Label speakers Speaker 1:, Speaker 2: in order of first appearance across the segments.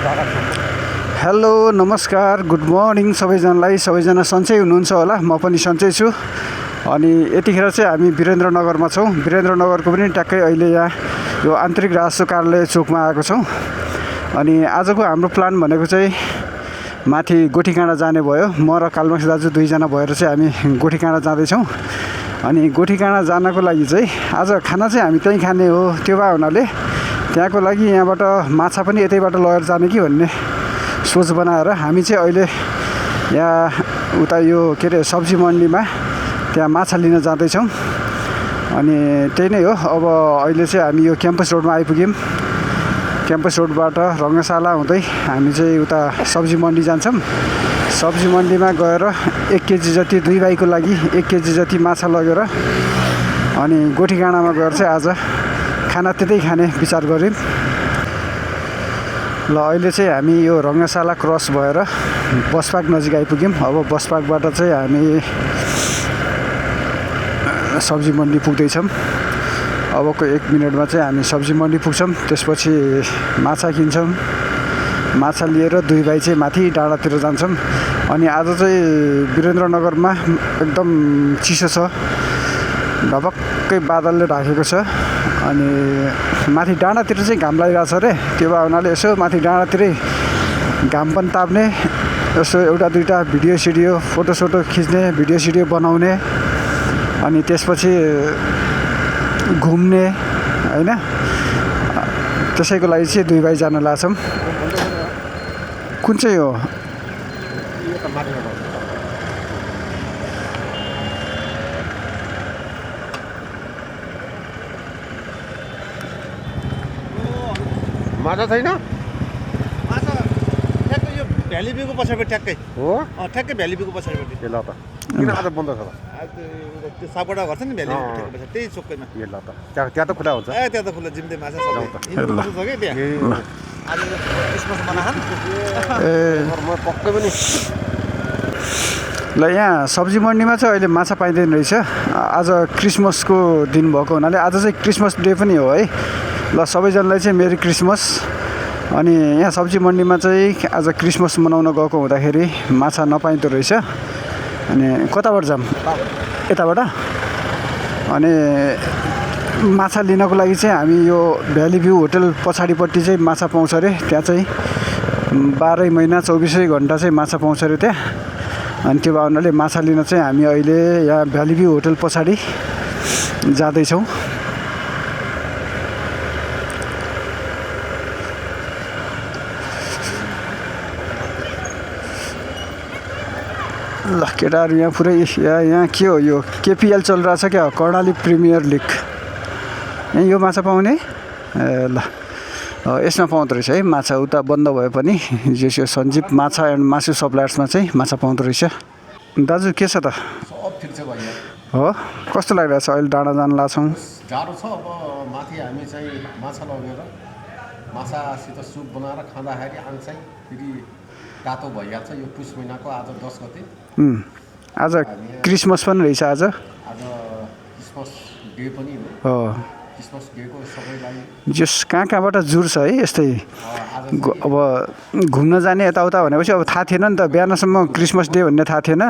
Speaker 1: Hello नमस्कार good morning सबैजनालाई। सबैजना सन्चै हुनुहुन्छ होला, म पनि सन्चै छु। अनि यतिखेर चाहिँ हामी वीरेन्द्रनगरमा छौँ। वीरेन्द्रनगरको पनि ट्याक्कै अहिले यहाँ यो आन्तरिक राजस्व कार्यालय चोकमा आएको छौँ। अनि आजको हाम्रो प्लान भनेको चाहिँ माथि गोठीकाँडा जाने भयो। म र कालमाक्स दाजु दुईजना भएर चाहिँ हामी गोठीकाँडा जाँदैछौँ। अनि गोठीकाँडा जानको लागि चाहिँ आज खाना चाहिँ हामी त्यहीँ खाने हो। त्यो भए हुनाले त्यहाँको लागि यहाँबाट माछा पनि यतैबाट लगेर जाने कि भन्ने सोच बनाएर हामी चाहिँ अहिले यहाँ उता यो के अरे सब्जी मन्डीमा त्यहाँ माछा लिन जाँदैछौँ। अनि त्यही नै हो। अब अहिले चाहिँ हामी यो क्याम्पस रोडमा आइपुग्यौँ। क्याम्पस रोडबाट रङ्गशाला हुँदै हामी चाहिँ उता सब्जी मन्डी जान्छौँ। सब्जी मन्डीमा गएर 1 केजी जति दुई भाइको लागि 1 केजी जति माछा लगेर अनि गोठीकाँडामा गएर चाहिँ आज खाना त्यतै खाने विचार गऱ्यौँ। ल अहिले चाहिँ हामी यो रङ्गशाला क्रस भएर बस पार्क नजिक आइपुग्यौँ। अब बस पार्कबाट चाहिँ हामी सब्जी मन्डी पुग्दैछौँ। अबको 1 मिनटमा चाहिँ हामी सब्जी मन्डी पुग्छौँ। त्यसपछि माछा किन्छौँ। माछा लिएर दुई भाइ चाहिँ माथि डाँडातिर जान्छौँ। अनि आज चाहिँ वीरेन्द्रनगरमा एकदम चिसो छ, ढपक्कै बादलले ढाकेको छ। अनि माथि डाँडातिर चाहिँ घाम लागिरहेको छ अरे। त्यो भए हुनाले यसो माथि डाँडातिरै घाम पनि ताप्ने, यसो एउटा दुईवटा भिडियो फोटोसोटो खिच्ने, भिडियो बनाउने, अनि त्यसपछि घुम्ने होइन। त्यसैको लागि चाहिँ दुई भाइ जान लाग्छौँ। कुन चाहिँ हो?
Speaker 2: माछा छैन?
Speaker 3: माछा ठ्याक्कै यो भ्याली भ्यूको पछाडिपट्टि ठ्याक्कै
Speaker 2: हो।
Speaker 3: ठ्याक्कै भ्याली भ्यूको पछाडिपट्टि।
Speaker 2: ल त किन आज बन्द छ त?
Speaker 3: त्यो सापडा घर छ नि भ्याली भ्यूको ठ्याक्कै पछाडि, त्यही चोकैमा।
Speaker 2: ल त त्यहाँ त खुला हुन्छ।
Speaker 3: त्यहाँ त खुल्ला जिम्दै माछा सबै यिनीहरू बस्नु छ क्या त्यहाँ। आज क्रिसमस मनाहन
Speaker 2: म पक्कै पनि।
Speaker 1: ल यहाँ सब्जी मन्डीमा चाहिँ अहिले माछा पाइँदैन रहेछ। आज क्रिसमसको दिन भएको हुनाले आज चाहिँ क्रिसमस डे पनि हो है। ल सबैजनालाई चाहिँ मेरी क्रिसमस। अनि यहाँ सब्जी मन्डीमा चाहिँ आज क्रिसमस मनाउन गएको हुँदाखेरि माछा नपाइँदो रहेछ। अनि कताबाट जाऊँ? यताबाट। अनि माछा लिनको लागि चाहिँ हामी यो भ्याली भ्यू होटल पछाडिपट्टि चाहिँ माछा पाउँछ अरे। त्यहाँ चाहिँ 12 महिना 24 घन्टा चाहिँ माछा पाउँछ अरे त्यहाँ। अनि त्यो भावनाले माछा लिन चाहिँ हामी अहिले यहाँ भ्याली भ्यू होटल पछाडि जाँदैछौँ। ल केटाहरू यहाँ पुरै यहाँ के हो यो केपिएल चलिरहेछ क्या, कर्णाली प्रिमियर लिग। यहाँ यो माछा पाउने ल यसमा पाउँदो रहेछ है माछा। उता बन्द भए पनि यो सञ्जीव माछा एन्ड मासु सप्लायर्समा चाहिँ माछा पाउँदो रहेछ। दाजु के छ त?
Speaker 2: सब ठिक छ भैया।
Speaker 1: हो कस्तो लागिरहेछ अहिले डाँडा जान लाग्छौँ?
Speaker 2: जाडो छ। अब माथि हामी चाहिँ माछा लगेर माछासित सुप बनाएर खाँदाखेरि आङ चाहिँ फेरि तातो भइहाल्छ। यो पुस महिनाको आज 10 गते।
Speaker 1: आज क्रिसमस पनि रहेछ। आज
Speaker 2: क्रिसमस डे पनि हो। क्रिसमस डेको सबैलाई
Speaker 1: जस कहाँबाट जुर्छ है यस्तै। अब घुम्न जाने यताउता भनेपछि अब थाहा थिएन नि त, बिहानसम्म क्रिसमस डे भन्ने थाहा थिएन।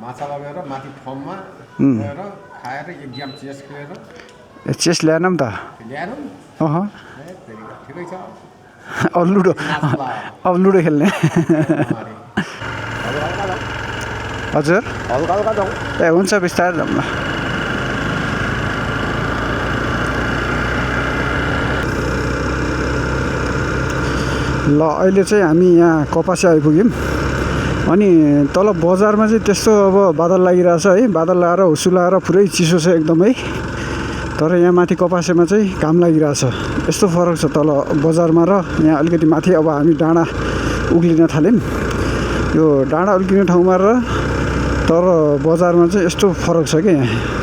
Speaker 2: माछा लगेर माथि फर्ममा गएर खाएर एक्जाम चेस खेलेर
Speaker 1: चेस ल्याएनौँ त।
Speaker 2: ल्याएनौँ। ठिकै छ।
Speaker 1: अब लुडो खेल्ने। हजुर
Speaker 2: हल्का हल्का जाउँ।
Speaker 1: ए हुन्छ बिस्तारै जाउँ न। ल अहिले चाहिँ हामी यहाँ कपासे आइपुग्यौँ। अनि तल बजारमा चाहिँ त्यस्तो अब बादल लागिरहेछ है। बादल लगाएर हुसु लगाएर पुरै चिसो छ एकदमै। तर यहाँ माथि कपासेमा चाहिँ घाम लागिरहेछ। यस्तो फरक छ तल बजारमा र यहाँ अलिकति माथि। अब हामी डाँडा उक्लिन थाल्यौँ। यो डाँडा उक्लिने ठाउँमा र तर बजारमा चाहिँ यस्तो फरक छ क्या यहाँ।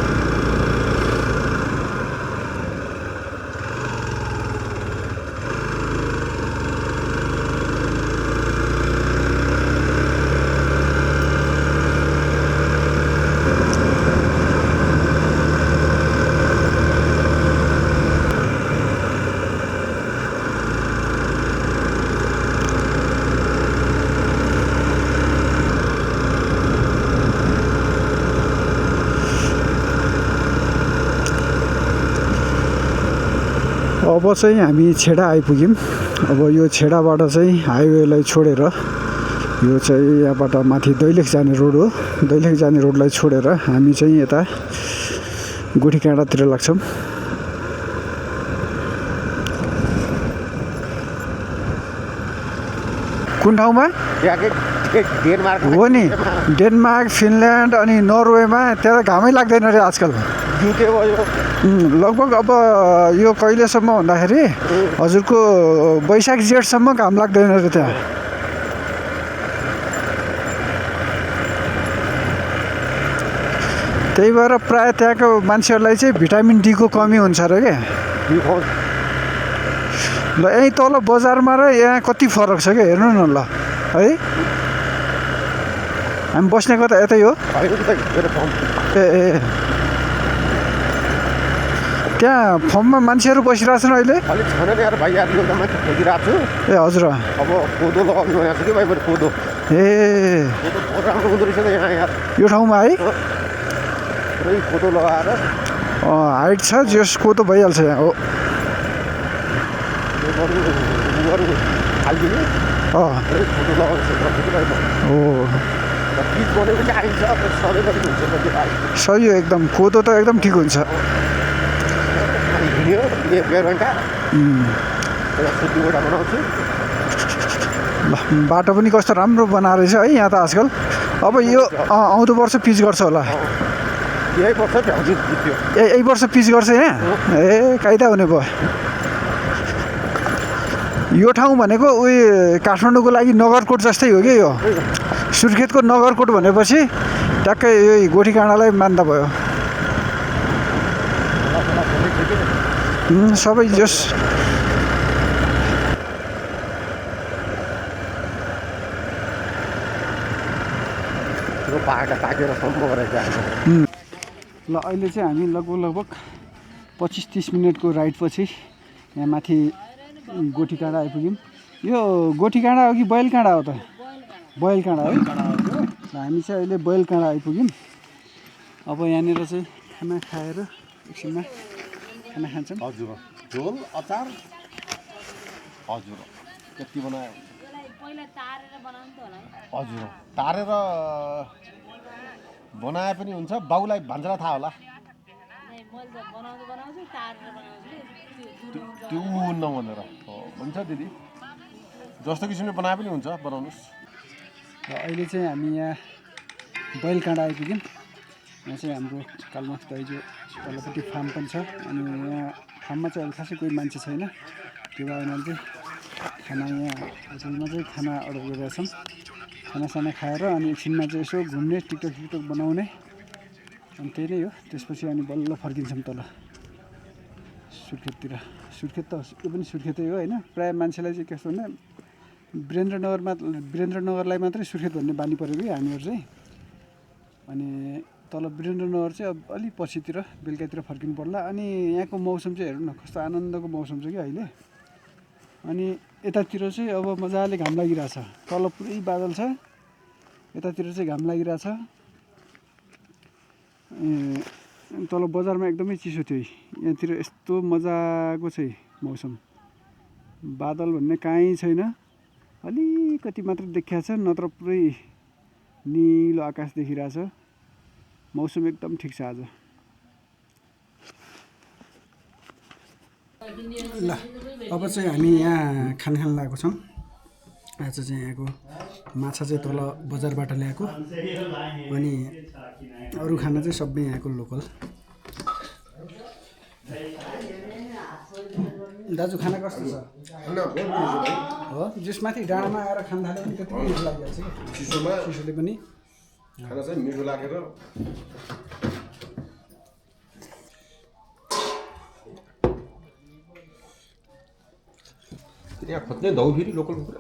Speaker 1: अब चाहिँ हामी छेडा आइपुग्यौँ। अब यो छेडाबाट चाहिँ हाइवेलाई छोडेर यो चाहिँ यहाँबाट माथि दैलेख जाने रोड हो। दैलेख जाने रोडलाई छोडेर हामी चाहिँ यता गोठीकाँडातिर लाग्छौँ। कुन ठाउँमा
Speaker 3: डेनमार्क
Speaker 1: हो नि? डेनमार्क, फिनल्यान्ड अनि नर्वेमा त्यहाँ घामै लाग्दैन रे आजकल।
Speaker 3: जुते भयो
Speaker 1: लगभग अब यो कहिलेसम्म भन्दाखेरि हजुरको वैशाख जेठसम्म घाम लाग्दैन रे त्यहाँ। त्यही भएर प्रायः त्यहाँको मान्छेहरूलाई चाहिँ भिटामिन डी को कमी हुन्छ र क्या। ल यहीँ तल बजारमा र यहाँ कति फरक छ क्या, हेर्नु न ल है। हामी बस्नेको त यतै हो। ए ए त्यहाँ फर्ममा मान्छेहरू बसिरहेको छन् अहिले।
Speaker 3: अलिक छैन नि यार भाइ, यार यो त मान्छे खोजिरहेको छु।
Speaker 1: ए हजुर।
Speaker 3: अब कोदो लगाउनु भनेको छु कि भाइ, बरु कोदो
Speaker 1: ए
Speaker 3: बहुत राम्रो हुँदो रहेछ त यहाँ यार
Speaker 1: यो ठाउँमा है।
Speaker 3: पुरै कोदो लगाएर
Speaker 1: हाइट छ जस कोदो भइहाल्छ यहाँ हो।
Speaker 3: हालिदिने कोदो लगाउँछ
Speaker 1: हो
Speaker 3: पिच बनेपछि आइन्छ सधैँभरि हुन्छ कति भाइ।
Speaker 1: सही हो एकदम। कोदो त एकदम ठिक हुन्छ।
Speaker 3: हिँड्यो 1.5 घन्टा सुतीबाट बनाउँछु।
Speaker 1: ल बाटो पनि कस्तो राम्रो बनाएर रहेछ है यहाँ त आजकल। अब यो आउँदो वर्ष पिच गर्छ होला।
Speaker 3: यही वर्ष भ्याउँछु जित्यो।
Speaker 1: यही वर्ष पिच गर्छ यहाँ। ए काइदा हुने भयो। यो ठाउँ भनेको उयो काठमाडौँको लागि नगरकोट जस्तै हो कि यो। सुर्खेतको नगरकोट भनेपछि ट्याक्कै यो गोठीकाँडालाई मान्दा भयो। सबै जस
Speaker 3: पाहाडा ताकेर सम्म गरेको।
Speaker 1: ल अहिले चाहिँ हामी लगभग 25-30 मिनटको राइडपछि यहाँ माथि गोठीकाँडा आइपुग्यौँ। यो गोठीकाँडा हो कि बैलकाँडा हो त? बैलकाँडा है। हामी चाहिँ अहिले बैलकाँडा आइपुग्यौँ। अब यहाँनिर चाहिँ खाना खाएर एकछिनमा खाना खान्छौँ।
Speaker 2: हजुर झोल अचार हजुर कति बनायो हजुर तारेर बनाए पनि हुन्छ। बाउलाई भान्जरा थाहा होला। त्यो नभनेर हुन्छ दिदी, जस्तो किसिमले बनाए पनि हुन्छ, बनाउनुहोस्।
Speaker 1: र अहिले चाहिँ हामी यहाँ बैलकाँडा आइपुग्यौँ। यहाँ चाहिँ हाम्रो कालमाख दाइजो तल्लोपट्टि फार्म पनि छ। अनि यहाँ फार्ममा चाहिँ अहिले खासै कोही मान्छे छैन। त्यो भएर चाहिँ खाना यहाँ होटलमा चाहिँ खाना अर्डर गरिरहेछौँ। खानासाना खाएर अनि एकछिनमा चाहिँ यसो घुम्ने, टिकटक बनाउने, अनि त्यही नै हो। त्यसपछि अनि बल्ल फर्किन्छौँ तल सुर्खेततिर। सुर्खेत त यो पनि सुर्खेतै हो होइन। प्रायः मान्छेलाई चाहिँ कस्तो भन्दा वीरेन्द्रनगरलाई मात्रै सुर्खेत भन्ने बानी पऱ्यो कि हामीहरू चाहिँ। अनि तल वीरेन्द्रनगर चाहिँ अब अलिक पछितिर बेलुकातिर फर्किनु पर्ला। अनि यहाँको मौसम चाहिँ हेर्नु न कस्तो आनन्दको मौसम छ कि अहिले। अनि यतातिर चाहिँ अब मजाले घाम लागिरहेछ। तल पुरै बादल छ, यतातिर चाहिँ घाम लागिरहेछ। तल बजारमा एकदमै चिसो थियो। यहाँतिर यस्तो मजाको चाहिँ मौसम, बादल भन्ने कहीँ छैन, अलिकति मात्र देखिया छ, नत्र पुरै निलो आकाश देखिरहेछ। मौसम एकदम ठिक छ आज। ल अब चाहिँ हामी यहाँ खाना खान लागेको छौँ। आज चाहिँ यहाँको माछा चाहिँ तल बजारबाट ल्याएको, अनि अरू खाना चाहिँ सबै यहाँको लोकल। दाजु खाना कस्तो छ? हो जसमाथि डाँडामा आएर खाना थाल्यो भने त्यति मिठो लागिहाल्छ कि चिसोले पनि
Speaker 2: खाना चाहिँ मिठो लागेर। यहाँ खोज्ने धौ फेरि लोकल कुखुरा।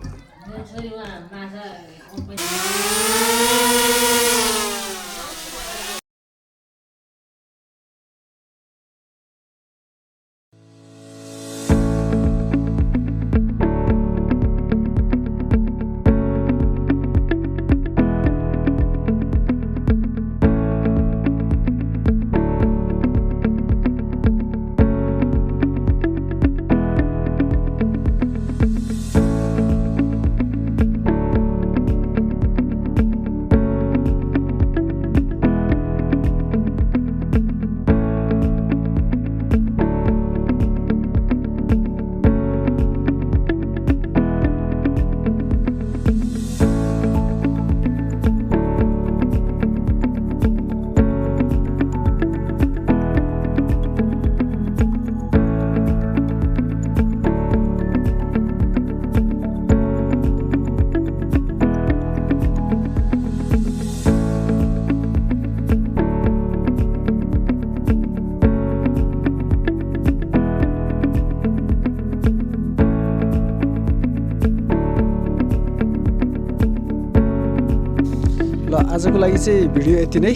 Speaker 1: आजको लागि चाहिँ भिडियो यति नै।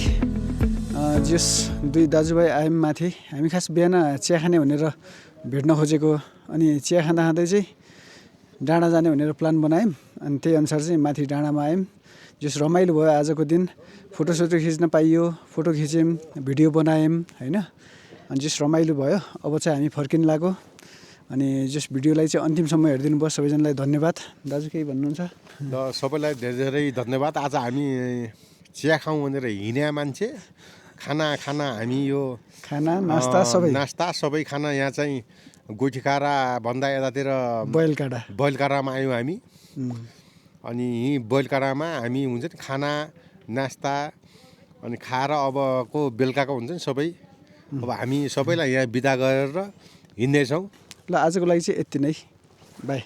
Speaker 1: जस दुई दाजुभाइ आयौँ माथि। हामी खास बिहान चिया खाने भनेर भेट्न खोजेको, अनि चिया खाँदा खाँदै चाहिँ डाँडा जाने भनेर प्लान बनायौँ। अनि त्यही अनुसार चाहिँ माथि डाँडामा आयौँ। जस रमाइलो भयो आजको दिन। फोटोसोटो खिच्न पाइयो, फोटो खिच्यौँ, भिडियो बनायौँ होइन। अनि जस रमाइलो भयो। अब चाहिँ हामी फर्किन लाग्यो। अनि जस भिडियोलाई चाहिँ अन्तिमसम्म हेरिदिनु भयो सबैजनालाई धन्यवाद। दाजु केही भन्नुहुन्छ?
Speaker 2: र सबैलाई धेरै धेरै धन्यवाद। आज हामी चिया खाउँ भनेर हिँड्या मान्छे, खाना हामी यो
Speaker 1: खाना नास्ता
Speaker 2: सबै खाना यहाँ चाहिँ गोठीकारा भन्दा यतातिर बैलकारामा आयौँ हामी। अनि यहीँ बैलकारामा हामी हुन्छ नि खाना नास्ता अनि खाएर अबको बेलुकाको हुन्छ नि सबै। अब हामी सबैलाई यहाँ बिदा गरेर हिँड्दैछौँ।
Speaker 1: ल आजको लागि चाहिँ यति नै। बाई।